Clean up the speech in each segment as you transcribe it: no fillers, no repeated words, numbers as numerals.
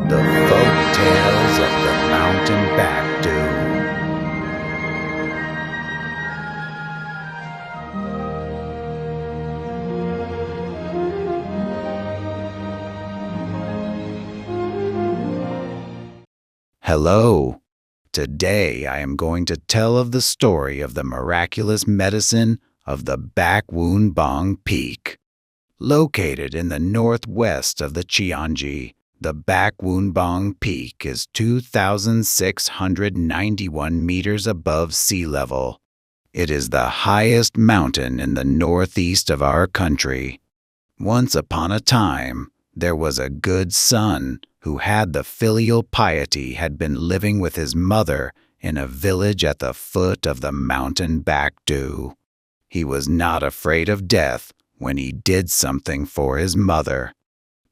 The Folk Tales of the Mt.Backdu. Hello. Today I am going to tell of the story of the miraculous medicine of the Backwoonbong Peak. Located in the northwest of the Cheonji, the Backwoonbong Peak is 2,691 meters above sea level. It is the highest mountain in the northeast of our country. Once upon a time, there was a good son who had the filial piety had been living with his mother in a village at the foot of the Mt.Backdu. He was not afraid of death when he did something for his mother.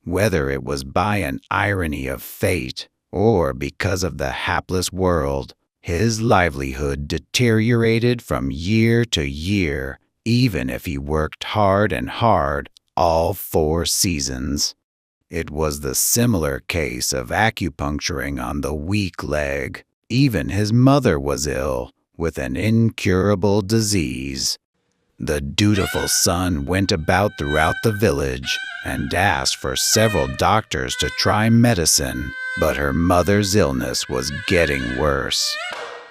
Whether it was by an irony of fate or because of the hapless world, his livelihood deteriorated from year to year, even if he worked hard and hard all 4 seasons. It was the similar case of acupuncturing on the weak leg. Even his mother was ill with an incurable disease. The dutiful son went about throughout the village and asked for several doctors to try medicine, but her mother's illness was getting worse.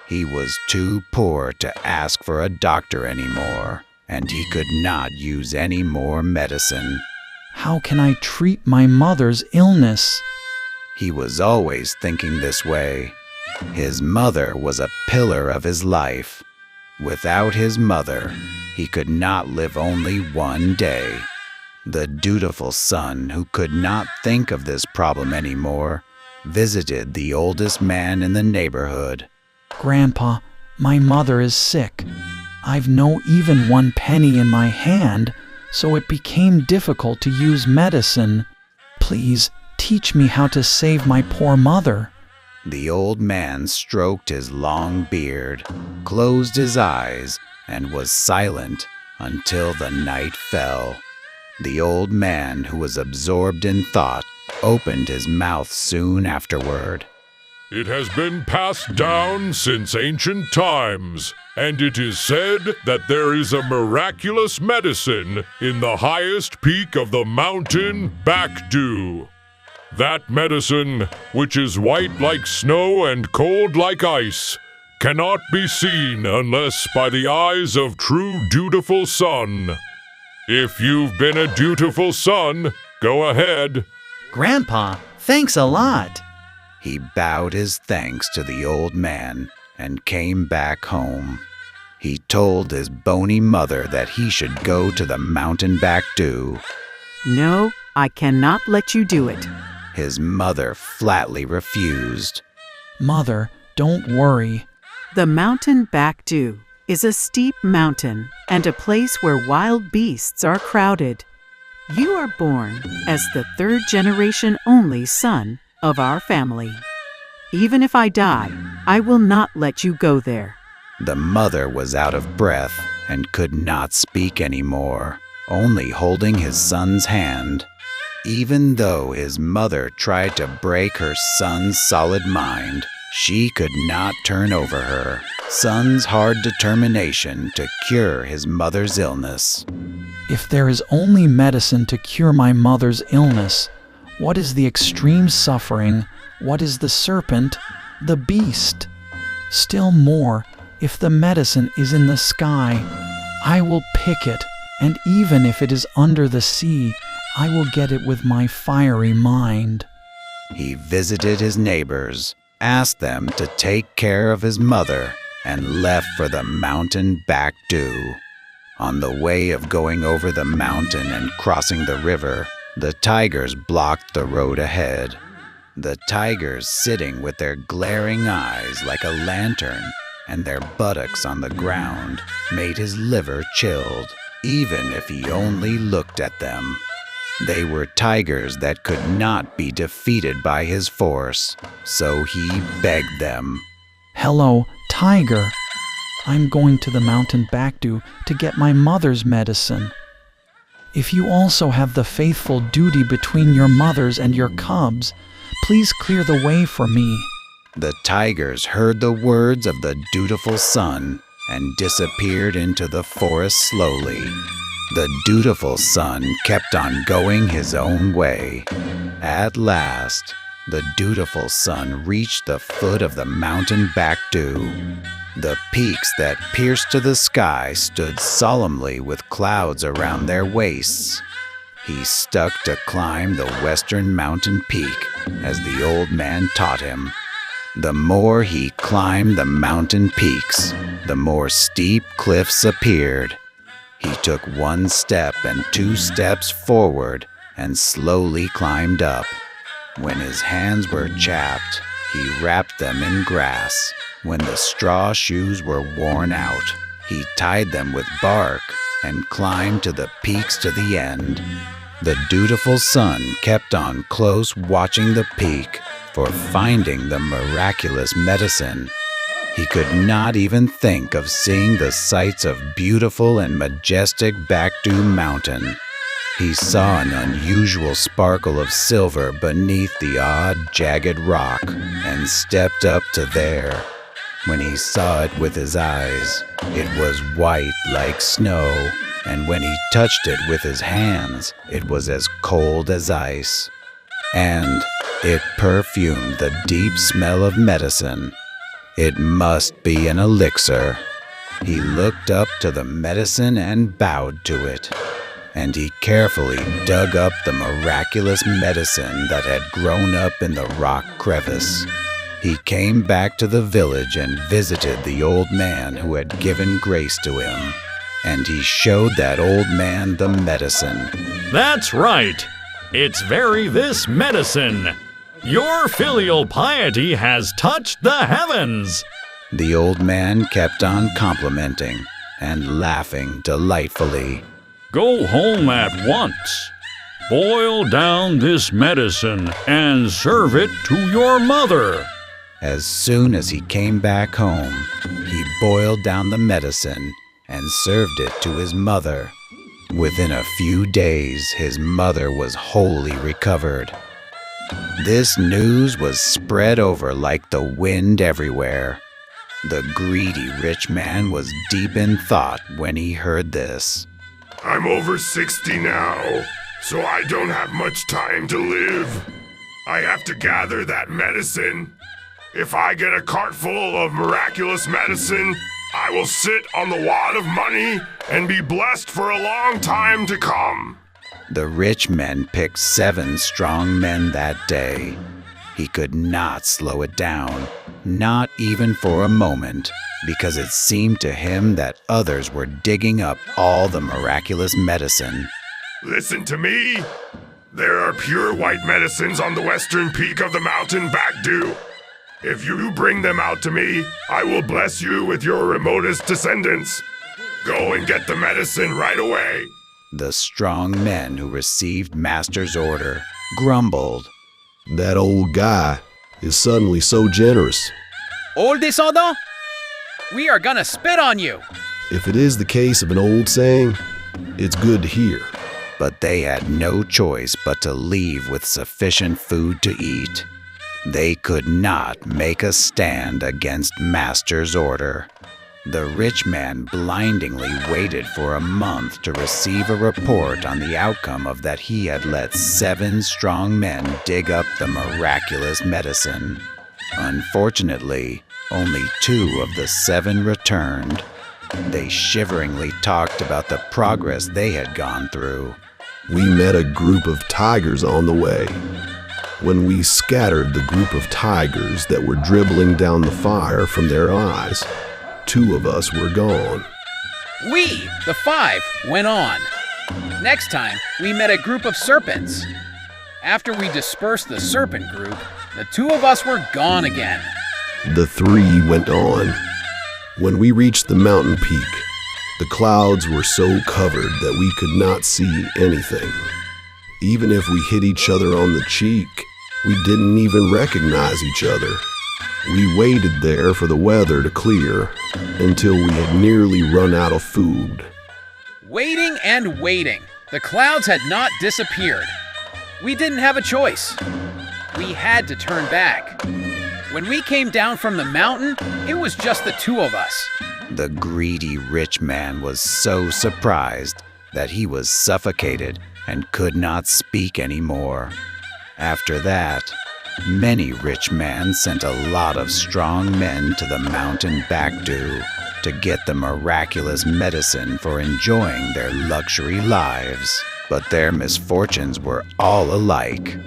He was too poor to ask for a doctor anymore, and he could not use any more medicine. How can I treat my mother's illness? He was always thinking this way. His mother was a pillar of his life. Without his mother, he could not live only one day. The dutiful son, who could not think of this problem anymore, visited the oldest man in the neighborhood. Grandpa, my mother is sick. I've no even 1 penny in my hand, so it became difficult to use medicine. Please teach me how to save my poor mother. The old man stroked his long beard, closed his eyes, and was silent until the night fell. The old man, who was absorbed in thought, opened his mouth soon afterward. It has been passed down since ancient times, and it is said that there is a miraculous medicine in the highest peak of the Mt.Backdu. That medicine, which is white like snow and cold like ice, cannot be seen unless by the eyes of true dutiful son. If you've been a dutiful son, go ahead. Grandpa, thanks a lot. He bowed his thanks to the old man and came back home. He told his bony mother that he should go to the Mt.Backdu. No, I cannot let you do it. His mother flatly refused. Mother, don't worry. The Mt.Backdu is a steep mountain and a place where wild beasts are crowded. You are born as the 3rd generation only son of our family. Even if I die, I will not let you go there. The mother was out of breath and could not speak anymore, only holding his son's hand. Even though his mother tried to break her son's solid mind, she could not turn over her son's hard determination to cure his mother's illness. If there is only medicine to cure my mother's illness, what is the extreme suffering? What is the serpent, the beast? Still more, if the medicine is in the sky, I will pick it, and even if it is under the sea, I will get it with my fiery mind. He visited his neighbors, asked them to take care of his mother, and left for the Mt.Backdu. On the way of going over the mountain and crossing the river, the tigers blocked the road ahead. The tigers, sitting with their glaring eyes like a lantern and their buttocks on the ground, made his liver chilled, even if he only looked at them. They were tigers that could not be defeated by his force, so he begged them. Hello, tiger. I'm going to the Mt.Backdu to get my mother's medicine. If you also have the faithful duty between your mothers and your cubs, Please clear the way for me. The tigers heard the words of the dutiful son and disappeared into the forest slowly. The dutiful son kept on going his own way. At last, the dutiful son reached the foot of the Mt.Backdu. The peaks that pierced to the sky stood solemnly with clouds around their waists. He stuck to climb the western mountain peak as the old man taught him. The more he climbed the mountain peaks, the more steep cliffs appeared. He took 1 step and 2 steps forward and slowly climbed up. When his hands were chapped, he wrapped them in grass. When the straw shoes were worn out, he tied them with bark and climbed to the peaks to the end. The dutiful son kept on close watching the peak for finding the miraculous medicine. He could not even think of seeing the sights of beautiful and majestic Backdu Mountain. He saw an unusual sparkle of silver beneath the odd, jagged rock and stepped up to there. When he saw it with his eyes, it was white like snow, and when he touched it with his hands, it was as cold as ice. And it perfumed the deep smell of medicine. It must be an elixir. He looked up to the medicine and bowed to it. And he carefully dug up the miraculous medicine that had grown up in the rock crevice. He came back to the village and visited the old man who had given grace to him. And he showed that old man the medicine. That's right. It's this medicine. Your filial piety has touched the heavens. The old man kept on complimenting and laughing delightfully. Go home at once. Boil down this medicine and serve it to your mother. As soon as he came back home, he boiled down the medicine and served it to his mother. Within a few days, his mother was wholly recovered. This news was spread over like the wind everywhere. The greedy rich man was deep in thought when he heard this. I'm over 60 now, so I don't have much time to live. I have to gather that medicine. If I get a cart full of miraculous medicine, I will sit on the wad of money and be blessed for a long time to come. The rich men picked 7 strong men that day. He could not slow it down, not even for a moment, because it seemed to him that others were digging up all the miraculous medicine. Listen to me. There are pure white medicines on the western peak of the Mt.Backdu. If you bring them out to me, I will bless you with your remotest descendants. Go and get the medicine right away. The strong men who received Master's order grumbled. That old guy is suddenly so generous. Old descendant? We are gonna spit on you. If it is the case of an old saying, it's good to hear. But they had no choice but to leave with sufficient food to eat. They could not make a stand against Master's order. The rich man blindingly waited for a month to receive a report on the outcome of that he had let 7 strong men dig up the miraculous medicine. Unfortunately, only 2 of the 7 returned. They shiveringly talked about the progress they had gone through. We met a group of tigers on the way. When we scattered the group of tigers that were dribbling down the fire from their eyes, 2 of us were gone. We, the 5, went on. Next time, we met a group of serpents. After we dispersed the serpent group, the 2 of us were gone again. The 3 went on. When we reached the mountain peak, the clouds were so covered that we could not see anything. Even if we hit each other on the cheek, we didn't even recognize each other. We waited there for the weather to clear until we had nearly run out of food. Waiting and waiting. The clouds had not disappeared. We didn't have a choice. we had to turn back. When we came down from the mountain, it was just the two of us. The greedy rich man was so surprised that he was suffocated and could not speak anymore. After that, many rich men sent a lot of strong men to the Mt.Backdu to get the miraculous medicine for enjoying their luxury lives. But their misfortunes were all alike.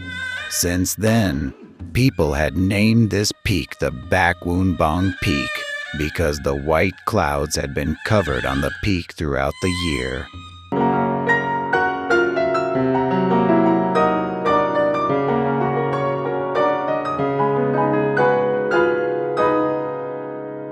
Since then, people had named this peak the Backwoonbong Peak because the white clouds had been covered on the peak throughout the year.